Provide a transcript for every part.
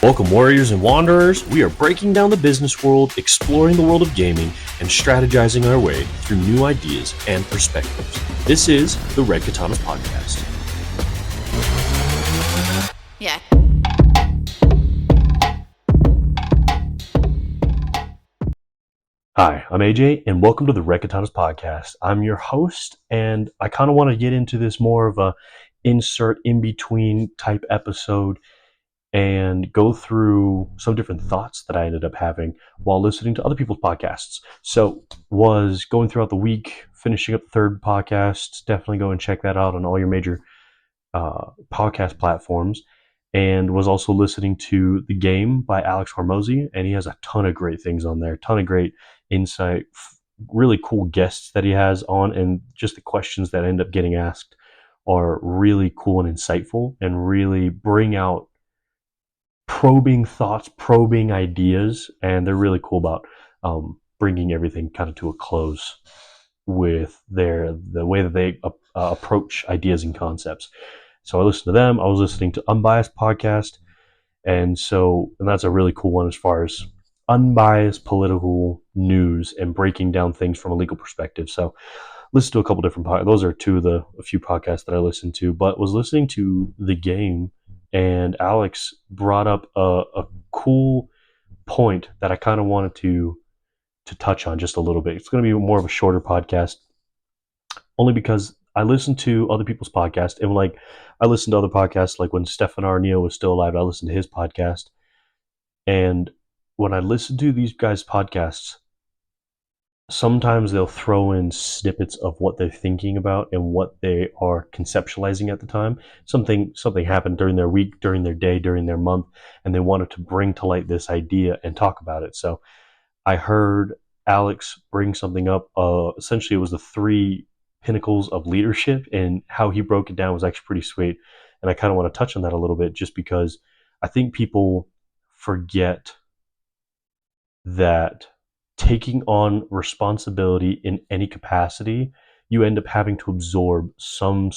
Welcome, warriors and wanderers. We are breaking down the business world, exploring the world of gaming, and strategizing our way through new ideas and perspectives. This is the Red Katanas Podcast. Yeah. Hi, I'm AJ, and welcome to the Red Katanas Podcast. I'm your host, and I kind of want to get into this more of a insert in-between type episode and go through some different thoughts that I ended up having while listening to other people's podcasts. So, was going throughout the week, finishing up the third podcast. Definitely go and check that out on all your major podcast platforms. And was also listening to The Game by Alex Hormozy, and he has a ton of great things on there, ton of great insight, really cool guests that he has on, and just the questions that end up getting asked are really cool and insightful and really bring out probing thoughts, probing ideas, and they're really cool about bringing everything kind of to a close with the way that they approach ideas and concepts. So I listened to them. I was listening to Unbiased podcast, and that's a really cool one as far as unbiased political news and breaking down things from a legal perspective. So listen to a couple different podcasts. Those are a few podcasts that I listened to, but was listening to The Game. And Alex brought up a cool point that I kind of wanted to touch on just a little bit. It's going to be more of a shorter podcast, only because I listen to other people's podcasts, and I listened to other podcasts, like when Stefan Arneo was still alive, I listened to his podcast. And when I listen to these guys' podcasts, sometimes they'll throw in snippets of what they're thinking about and what they are conceptualizing at the time. Something happened during their week, during their day, during their month, and they wanted to bring to light this idea and talk about it. So I heard Alex bring something up. Essentially, it was the three pinnacles of leadership, and how he broke it down was actually pretty sweet. And I kind of want to touch on that a little bit, just because I think people forget that taking on responsibility in any capacity, you end up having to absorb some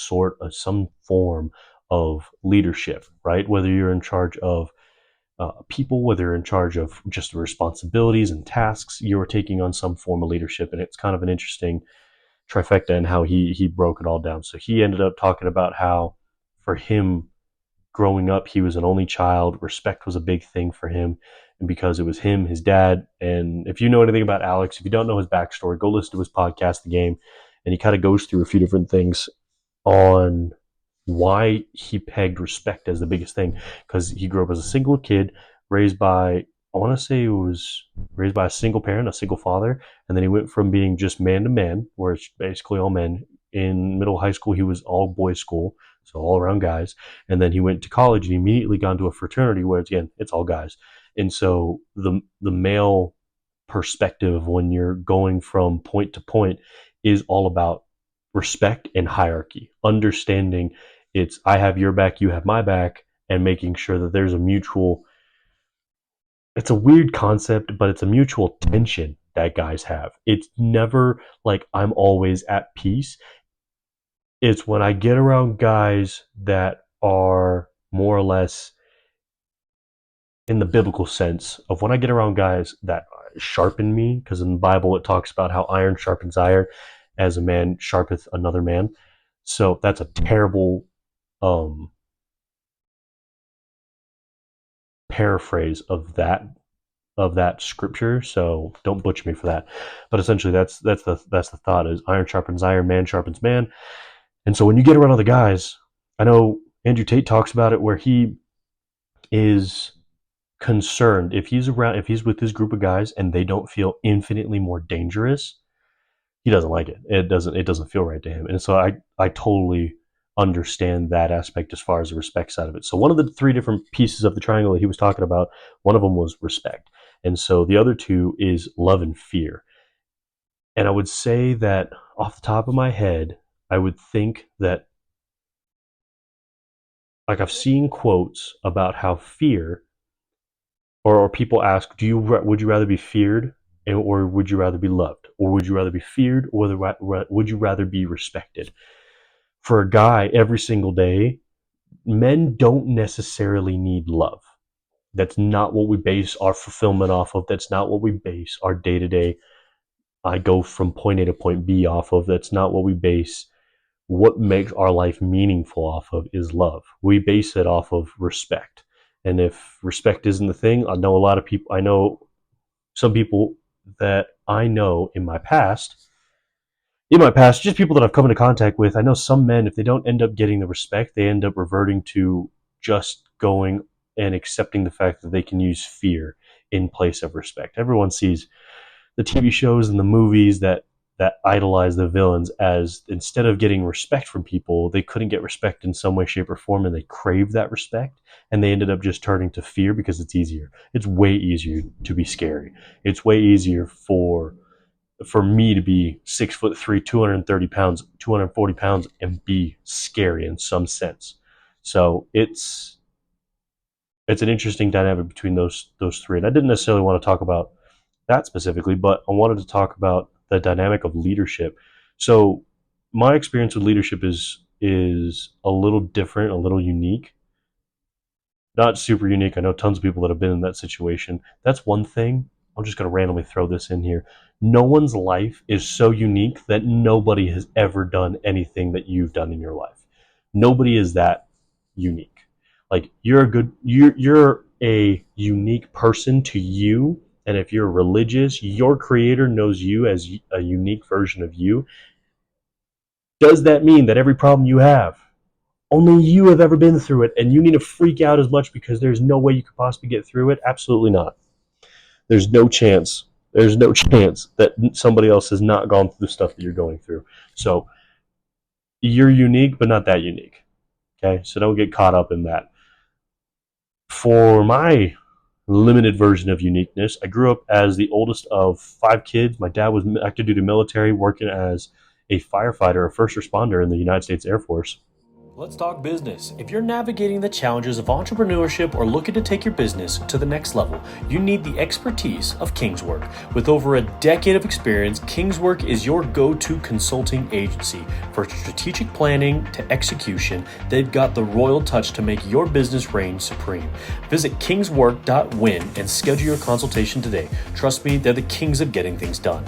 form of leadership, right? Whether you're in charge of people, whether you're in charge of just responsibilities and tasks, you're taking on some form of leadership. And it's kind of an interesting trifecta in how he broke it all down. So he ended up talking about how, for him, growing up, he was an only child. Respect was a big thing for him. And because it was him, his dad, and if you know anything about Alex, if you don't know his backstory, go listen to his podcast, The Game, and he kind of goes through a few different things on why he pegged respect as the biggest thing. Because he grew up as a single kid, raised by a single parent, a single father, and then he went from being just man to man, where it's basically all men. In middle high school, he was all boys school, so all around guys, and then he went to college and immediately got into a fraternity where, again, it's all guys. And so the male perspective, when you're going from point to point, is all about respect and hierarchy, understanding it's I have your back, you have my back, and making sure that there's a mutual, it's a weird concept, but it's a mutual tension that guys have. It's never like I'm always at peace. It's when I get around guys that are more or less, in the biblical sense of, when I get around guys that sharpen me, because in the Bible it talks about how iron sharpens iron, as a man sharpeth another man. So that's a terrible paraphrase of that scripture. So don't butcher me for that. But essentially, that's the thought: is iron sharpens iron, man sharpens man. And so when you get around other guys, I know Andrew Tate talks about it, where he is concerned if he's with this group of guys and they don't feel infinitely more dangerous, he doesn't like it. It doesn't feel right to him. And so I totally understand that aspect as far as the respect side of it. So one of the three different pieces of the triangle that he was talking about, one of them was respect. And so the other two is love and fear. And I would say that off the top of my head, I would think that, like, I've seen quotes about how fear, or people ask, would you rather be feared, or would you rather be loved? Or would you rather be feared, or would you rather be respected? For a guy, every single day, men don't necessarily need love. That's not what we base our fulfillment off of. That's not what we base our day to day, I go from point A to point B off of. That's not what we base what makes our life meaningful off of is love. We base it off of respect. And if respect isn't the thing, I know some people that I know in my past, just people that I've come into contact with, I know some men, if they don't end up getting the respect, they end up reverting to just going and accepting the fact that they can use fear in place of respect. Everyone sees the TV shows and the movies that idolize the villains as, instead of getting respect from people, they couldn't get respect in some way, shape, or form, and they craved that respect, and they ended up just turning to fear because it's easier. It's way easier to be scary. It's way easier for me to be 6'3", 230 pounds, 240 pounds, and be scary in some sense. So it's an interesting dynamic between those three. And I didn't necessarily want to talk about that specifically, but I wanted to talk about the dynamic of leadership. So my experience with leadership is a little different, a little unique. Not super unique. I know tons of people that have been in that situation. That's one thing. I'm just going to randomly throw this in here. No one's life is so unique that nobody has ever done anything that you've done in your life. Nobody is that unique. Like, you're a unique person to you, and if you're religious, your creator knows you as a unique version of you. Does that mean that every problem you have, only you have ever been through it, and you need to freak out as much because there's no way you could possibly get through it? Absolutely not. There's no chance. There's no chance that somebody else has not gone through the stuff that you're going through. So you're unique, but not that unique. Okay, so don't get caught up in that. For my limited version of uniqueness, I grew up as the oldest of 5 kids. My dad was active duty military, working as a firefighter, a first responder in the United States Air Force. Let's talk business. If you're navigating the challenges of entrepreneurship or looking to take your business to the next level, you need the expertise of Kingswork. With over a decade of experience, Kingswork is your go-to consulting agency. For strategic planning to execution, they've got the royal touch to make your business reign supreme. Visit kingswork.win and schedule your consultation today. Trust me, they're the kings of getting things done.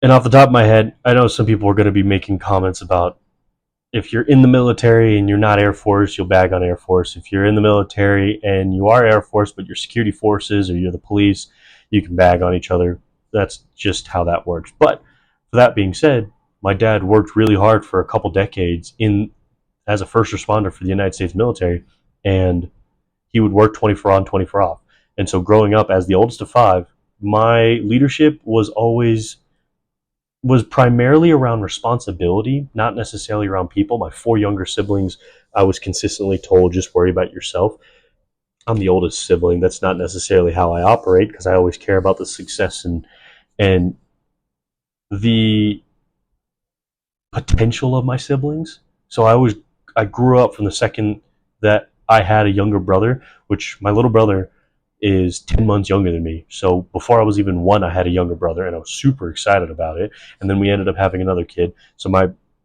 And off the top of my head, I know some people are going to be making comments about, if you're in the military and you're not Air Force, you'll bag on Air Force. If you're in the military and you are Air Force, but you're security forces or you're the police, you can bag on each other. That's just how that works. But for that being said, my dad worked really hard for a couple decades as a first responder for the United States military, and he would work 24 on, 24 off. And so growing up as the oldest of 5, my leadership was primarily around responsibility, not necessarily around people. My 4 younger siblings, I was consistently told, just worry about yourself. I'm the oldest sibling. That's not necessarily how I operate, because I always care about the success and the potential of my siblings. So I grew up from the second that I had a younger brother, which my little brother is 10 months younger than me. So before I was even 1, I had a younger brother, and I was super excited about it. And then we ended up having another kid. So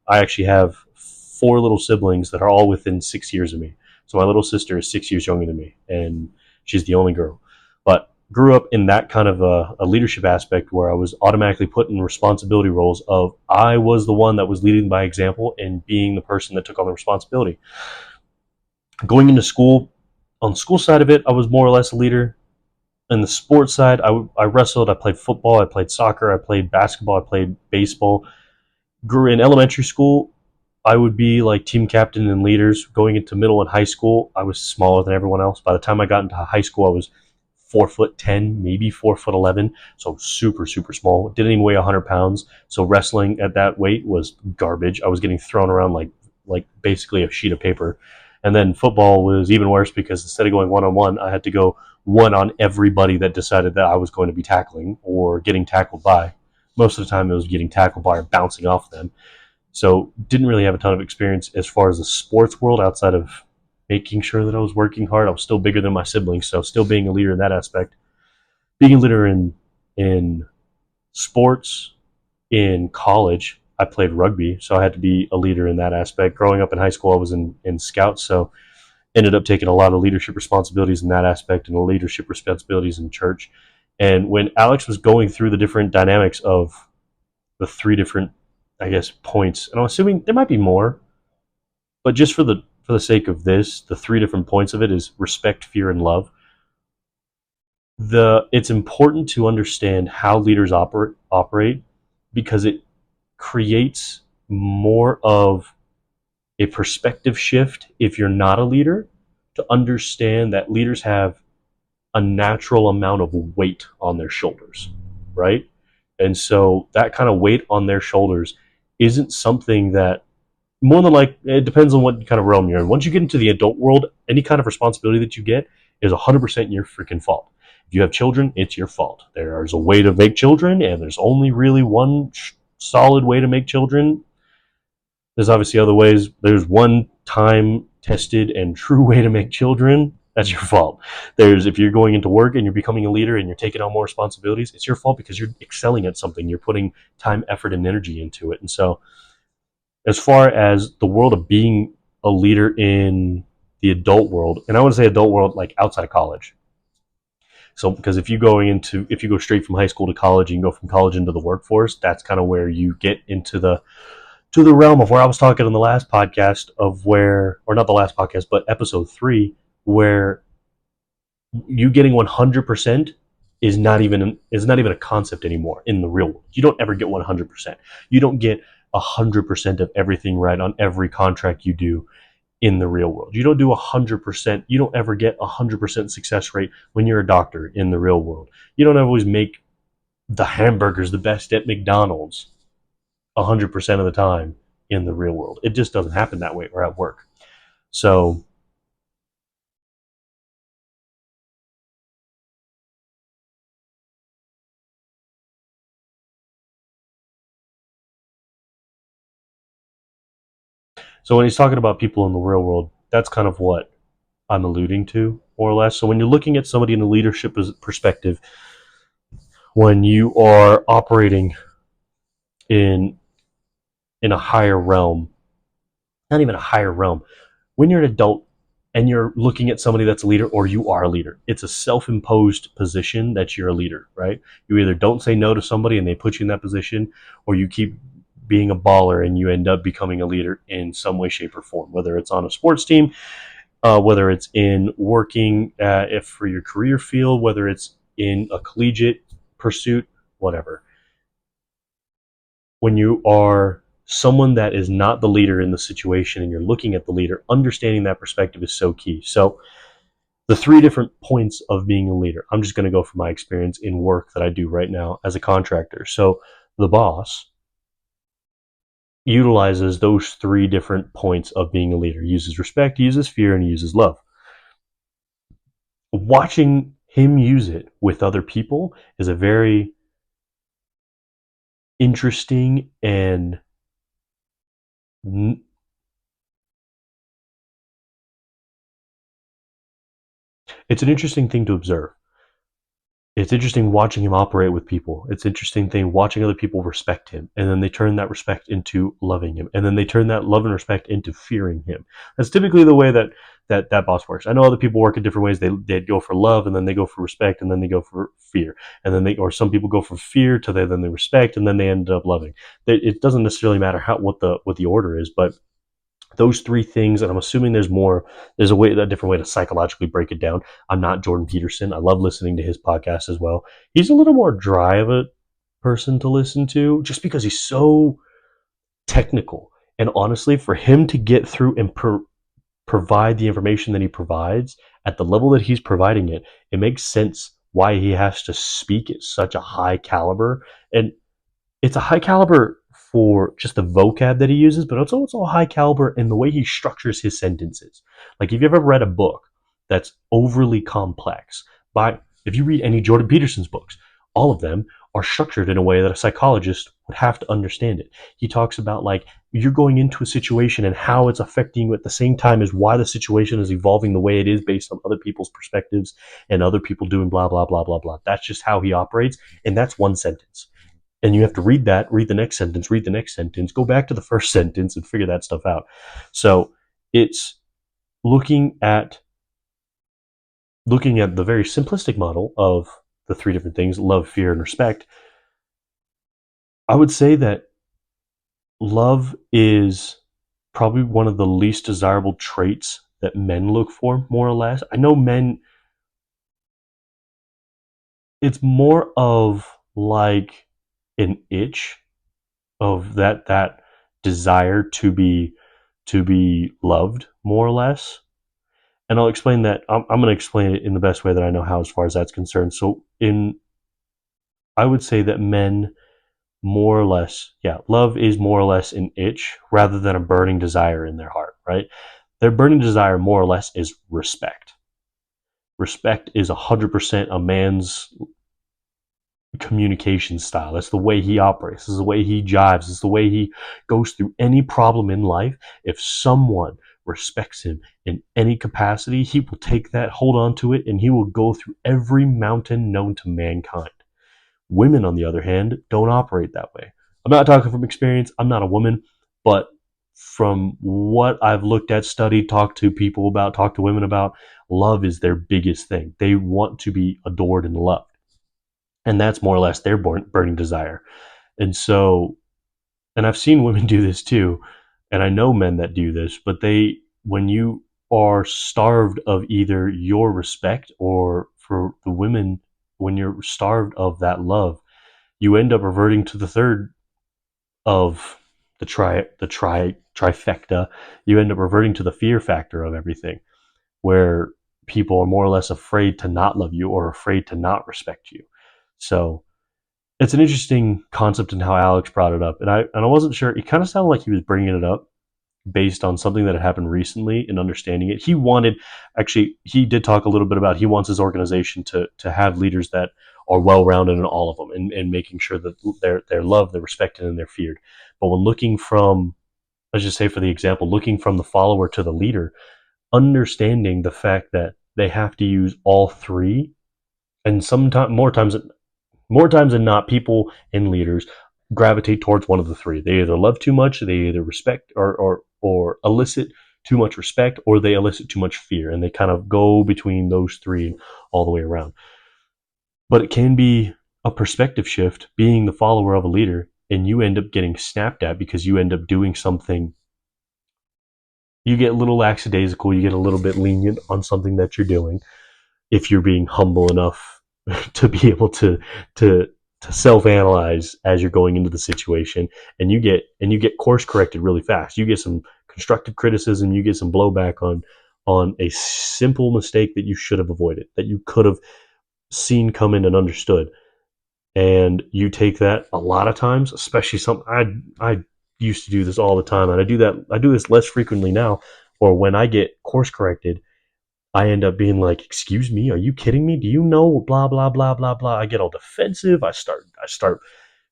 I actually have 4 little siblings that are all within 6 years of me. So my little sister is 6 years younger than me, and she's the only girl. But grew up in that kind of a leadership aspect where I was automatically put in responsibility roles of, I was the one that was leading by example and being the person that took on the responsibility. Going into school, on the school side of it, I was more or less a leader. In the sports side, I wrestled, I played football, I played soccer, I played basketball, I played baseball. Grew in elementary school, I would be like team captain and leaders. Going into middle and high school, I was smaller than everyone else. By the time I got into high school, I was 4'10", maybe 4'11", so super, super small. Didn't even weigh 100 pounds. So wrestling at that weight was garbage. I was getting thrown around like basically a sheet of paper. And then football was even worse, because instead of going one-on-one, I had to go one on everybody that decided that I was going to be tackling or getting tackled by. Most of the time it was getting tackled by or bouncing off them. So didn't really have a ton of experience as far as the sports world, outside of making sure that I was working hard. I was still bigger than my siblings, so still being a leader in that aspect. Being a leader in sports, in college, I played rugby, so I had to be a leader in that aspect. Growing up in high school, I was in scouts, so ended up taking a lot of leadership responsibilities in that aspect and leadership responsibilities in church. And when Alex was going through the different dynamics of the three different, I guess, points, and I'm assuming there might be more, but just for the sake of this, the three different points of it is respect, fear, and love. It's important to understand how leaders operate because it creates more of a perspective shift if you're not a leader, to understand that leaders have a natural amount of weight on their shoulders, right? And so that kind of weight on their shoulders isn't something that, more than like, it depends on what kind of realm you're in. Once you get into the adult world, any kind of responsibility that you get is 100% your freaking fault. If you have children, it's your fault. There's a way to make children, and there's only really one solid way to make children. There's obviously other ways. There's one time tested and true way to make children. That's your fault. There's, if you're going into work and you're becoming a leader and you're taking on more responsibilities, it's your fault because you're excelling at something. You're putting time, effort, and energy into it. And so, as far as the world of being a leader in the adult world, and I want to say adult world like outside of college. So, because if you go straight from high school to college, and go from college into the workforce, that's kind of where you get into the realm of where I was talking in the last podcast of where, or not the last podcast, but episode 3, where you getting 100% is not even a concept anymore in the real world. You don't ever get 100%. You don't get 100% of everything right on every contract you do in the real world. You don't do 100%. You don't ever get 100% success rate when you're a doctor in the real world. You don't always make the hamburgers the best at McDonald's 100% of the time in the real world. It just doesn't happen that way, or at work. So so when he's talking about people in the real world, that's kind of what I'm alluding to, more or less. So when you're looking at somebody in a leadership perspective, when you are operating in in a higher realm, not even a higher realm, when you're an adult and you're looking at somebody that's a leader, or you are a leader, it's a self-imposed position that you're a leader, right? You either don't say no to somebody and they put you in that position, or you keep being a baller and you end up becoming a leader in some way, shape, or form, whether it's on a sports team, whether it's in working if for your career field, whether it's in a collegiate pursuit, whatever. When you are someone that is not the leader in the situation and you're looking at the leader, understanding that perspective is so key. So the three different points of being a leader, I'm just going to go from my experience in work that I do right now as a contractor. So the boss utilizes those three different points of being a leader. He uses respect, he uses fear, and he uses love. Watching him use it with other people is a very interesting and it's an interesting thing to observe. It's interesting watching him operate with people. It's interesting thing watching other people respect him, and then they turn that respect into loving him, and then they turn that love and respect into fearing him. That's typically the way that boss works. I know other people work in different ways. They go for love, and then they go for respect, and then they go for fear, and then or some people go from fear to then they respect, and then they end up loving. It doesn't necessarily matter what the order is, but those three things, and I'm assuming there's more. There's a different way to psychologically break it down. I'm not Jordan Peterson. I love listening to his podcast as well. He's a little more dry of a person to listen to, just because he's so technical. And honestly, for him to get through and provide the information that he provides at the level that he's providing it, it makes sense why he has to speak at such a high caliber. And it's a high caliber for just the vocab that he uses, but it's also a high caliber in the way he structures his sentences. Like, if you've ever read a book that's overly complex, if you read any Jordan Peterson's books, all of them are structured in a way that a psychologist would have to understand it. He talks about, like, you're going into a situation and how it's affecting you at the same time as why the situation is evolving the way it is based on other people's perspectives and other people doing blah, blah, blah, blah, blah. That's just how he operates. And that's one sentence. And you have to read that, read the next sentence, read the next sentence, go back to the first sentence and figure that stuff out. So it's looking at the very simplistic model of the three different things: love, fear, and respect. I would say that love is probably one of the least desirable traits that men look for, more or less. I know men, it's more of like an itch of that desire to be loved, more or less. And I'll explain that. I'm going to explain it in the best way that I know how, as far as that's concerned. So, I would say that men, more or less, yeah, love is more or less an itch rather than a burning desire in their heart, right? Their burning desire, more or less, is respect. Respect is 100% a man's communication style. That's the way he operates. This is the way he jives. It's the way he goes through any problem in life. If someone respects him in any capacity, he will take that, hold on to it, and he will go through every mountain known to mankind. Women, on the other hand, don't operate that way. I'm not talking from experience. I'm not a woman, but from what I've looked at, studied, talked to people about, talked to women about, love is their biggest thing. They want to be adored and loved. And that's more or less their burning desire. And so, and I've seen women do this too, and I know men that do this, but when you are starved of either your respect, or for the women, when you're starved of that love, you end up reverting to the third of the trifecta. You end up reverting to the fear factor of everything, where people are more or less afraid to not love you or afraid to not respect you. So it's an interesting concept in how Alex brought it up, and I wasn't sure. It kind of sounded like he was bringing it up based on something that had happened recently and understanding it. He did talk a little bit about, he wants his organization to have leaders that are well rounded in all of them, and making sure that they're loved, they're respected, and they're feared. But when looking from, let's just say for the example, looking from the follower to the leader, understanding the fact that they have to use all three, and sometimes more times than not, people and leaders gravitate towards one of the three. They either love too much, they either respect or elicit too much respect, or they elicit too much fear, and they kind of go between those three all the way around. But it can be a perspective shift, being the follower of a leader, and you end up getting snapped at because you end up doing something. You get a little lackadaisical, you get a little bit lenient on something that you're doing, if you're being humble enough to be able to to self-analyze as you're going into the situation, and you get course corrected really fast. You get some constructive criticism, you get some blowback on a simple mistake that you should have avoided, that you could have seen come in and understood. And you take that a lot of times, especially some I used to do this all the time, and I do this less frequently now, or when I get course corrected, I end up being like, "Excuse me, are you kidding me? Do you know blah blah blah blah blah?" I get all defensive. I start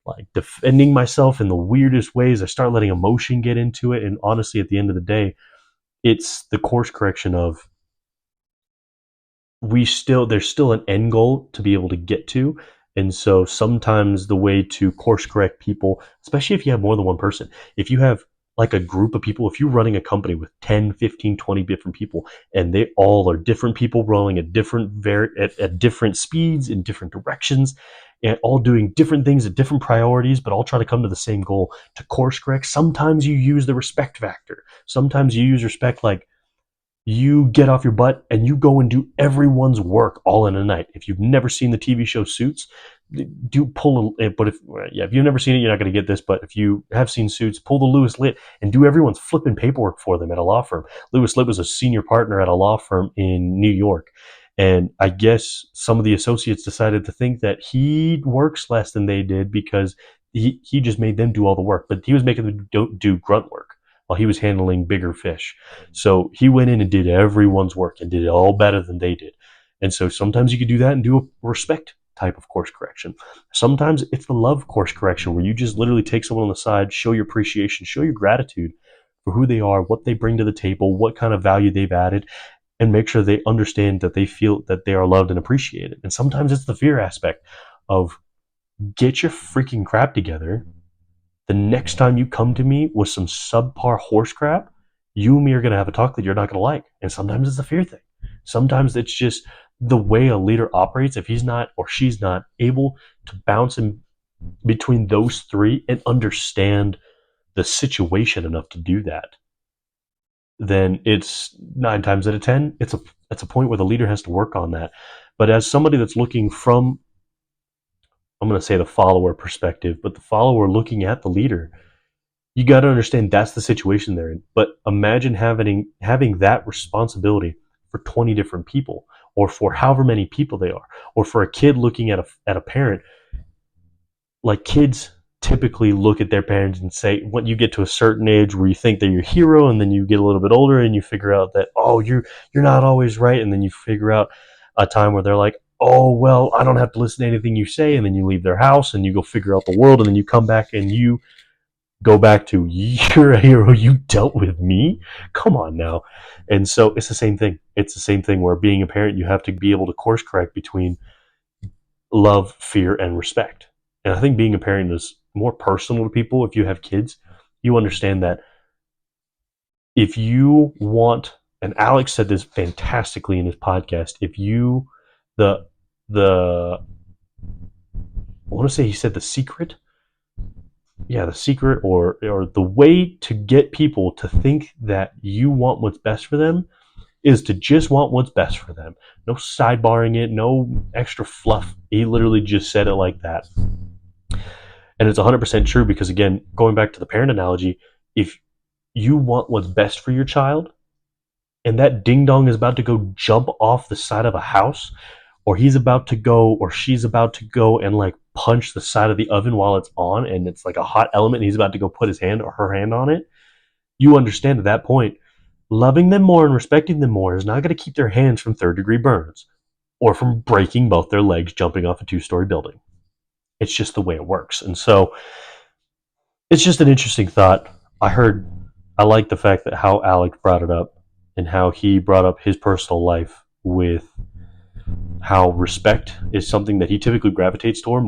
like defending myself in the weirdest ways. I start letting emotion get into it, and honestly, at the end of the day, it's the course correction of, there's still an end goal to be able to get to. And so sometimes the way to course correct people, especially if you have more than one person, if you have like a group of people, if you're running a company with 10, 15, 20 different people, and they all are different people rolling at different speeds in different directions, and all doing different things at different priorities, but all trying to come to the same goal, to course correct, sometimes you use the respect factor. Sometimes you use respect, like, you get off your butt and you go and do everyone's work all in a night. If you've never seen the TV show Suits, do pull a, but if you've never seen it, you're not going to get this. But if you have seen Suits, pull the Lewis Litt and do everyone's flipping paperwork for them at a law firm. Lewis Litt was a senior partner at a law firm in New York. And I guess some of the associates decided to think that he works less than they did because he just made them do all the work, but he was making them do grunt work while he was handling bigger fish. So he went in and did everyone's work and did it all better than they did. And so sometimes you could do that and do a respect type of course correction. Sometimes it's the love course correction, where you just literally take someone on the side, show your appreciation, show your gratitude for who they are, what they bring to the table, what kind of value they've added, and make sure they understand that they feel that they are loved and appreciated. And sometimes it's the fear aspect of Get your freaking crap together. The next time you come to me with some subpar horse crap, you and me are going to have a talk that you're not going to like. And sometimes it's a fear thing. Sometimes it's just the way a leader operates. If he's not or she's not able to bounce in between those three and understand the situation enough to do that, then it's 9 times out of 10, it's a point where the leader has to work on that. But as somebody that's looking from, I'm going to say the follower perspective, but the follower looking at the leader, you got to understand that's the situation they're in. But imagine having that responsibility for 20 different people, or for however many people they are, or for a kid looking at a parent. Like, kids typically look at their parents and say, when you get to a certain age where you think they're your hero, and then you get a little bit older and you figure out that, oh, you're not always right, and then you figure out a time where they're like, oh, well, I don't have to listen to anything you say, and then you leave their house and you go figure out the world, and then you come back and you go back to, you're a hero, you dealt with me, come on now. And so it's the same thing. It's the same thing where being a parent, you have to be able to course correct between love, fear, and respect. And I think being a parent is more personal to people. If you have kids, you understand that if you want, and Alex said this fantastically in his podcast, if you, the I want to say he said the secret, yeah, the secret, or the way to get people to think that you want what's best for them is to just want what's best for them. No sidebarring it, no extra fluff. He literally just said it like that. And it's 100% true, because, again, going back to the parent analogy, if you want what's best for your child and that ding dong is about to go jump off the side of a house, or he's about to go, or she's about to go and like punch the side of the oven while it's on and it's like a hot element and he's about to go put his hand or her hand on it, you understand at that point, loving them more and respecting them more is not going to keep their hands from third-degree burns or from breaking both their legs jumping off a two-story building. It's just the way it works. And so it's just an interesting thought. I like the fact that how Alex brought it up, and how he brought up his personal life with how respect is something that he typically gravitates toward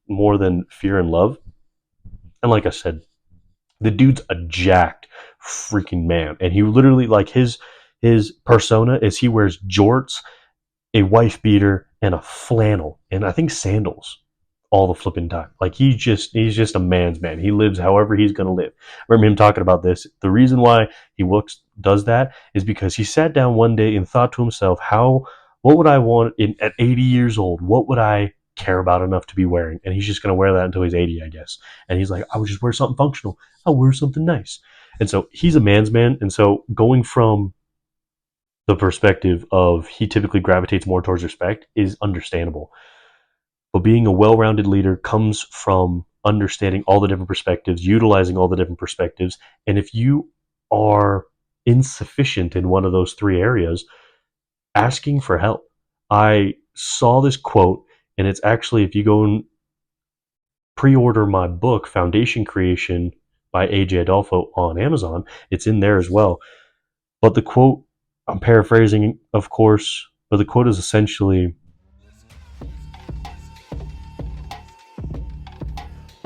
more than fear and love. And like I said, the dude's a jacked freaking man, and he literally, like, his persona is he wears jorts, a wife beater, and a flannel, and I think sandals all the flipping time. Like, he's just a man's man. He lives however he's gonna live. I remember him talking about this. The reason why he does that is because he sat down one day and thought to himself, what would I want at 80 years old? What would I care about enough to be wearing? And he's just gonna wear that until he's 80, I guess. And he's like, I would just wear something functional. I'll wear something nice. And so he's a man's man. And so, going from the perspective of he typically gravitates more towards respect is understandable. But being a well-rounded leader comes from understanding all the different perspectives, utilizing all the different perspectives. And if you are insufficient in one of those three areas, asking for help. I saw this quote, and it's actually, if you go and pre-order my book, Foundation Creation by AJ Adolfo, on Amazon, it's in there as well. But the quote, I'm paraphrasing, of course, but the quote is essentially,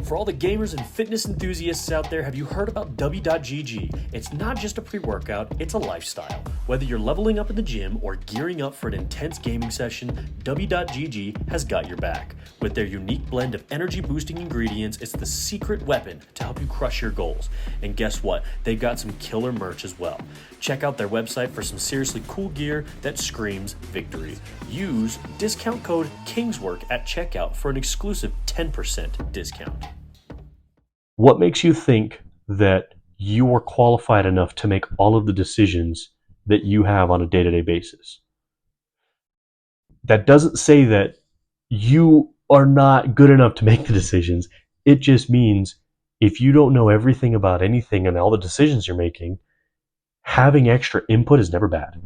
For all the gamers and fitness enthusiasts out there, have you heard about W.GG? It's not just a pre-workout, it's a lifestyle. Whether you're leveling up in the gym or gearing up for an intense gaming session, W.GG has got your back. With their unique blend of energy-boosting ingredients, it's the secret weapon to help you crush your goals. And guess what? They've got some killer merch as well. Check out their website for some seriously cool gear that screams victory. Use discount code KINGSWORK at checkout for an exclusive 10% discount. what makes you think that you are qualified enough to make all of the decisions that you have on a day-to-day basis? That doesn't say that you are not good enough to make the decisions. It just means if you don't know everything about anything and all the decisions you're making, having extra input is never bad.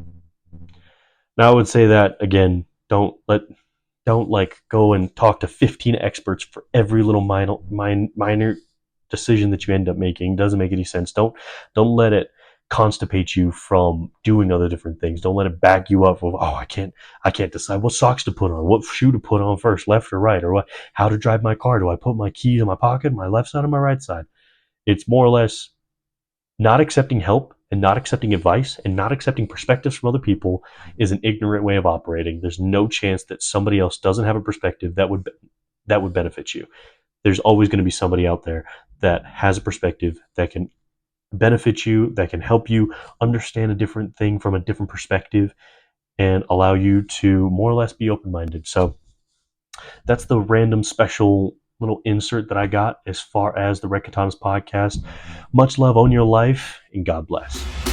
Now, I would say that, again, don't like go and talk to 15 experts for every little minor decision that you end up making. Doesn't make any sense. Don't let it constipate you from doing other different things. Don't let it back you up of, oh, I can't decide what socks to put on, what shoe to put on first, left or right, or what, how to drive my car. Do I put my keys in my pocket, my left side or my right side? It's more or less not accepting help and not accepting advice and not accepting perspectives from other people is an ignorant way of operating. There's no chance that somebody else doesn't have a perspective that would benefit you. There's always going to be somebody out there that has a perspective that can benefit you, that can help you understand a different thing from a different perspective and allow you to more or less be open minded. So that's the random special little insert that I got as far as the Red Katanas podcast. Much love, own your life, and God bless.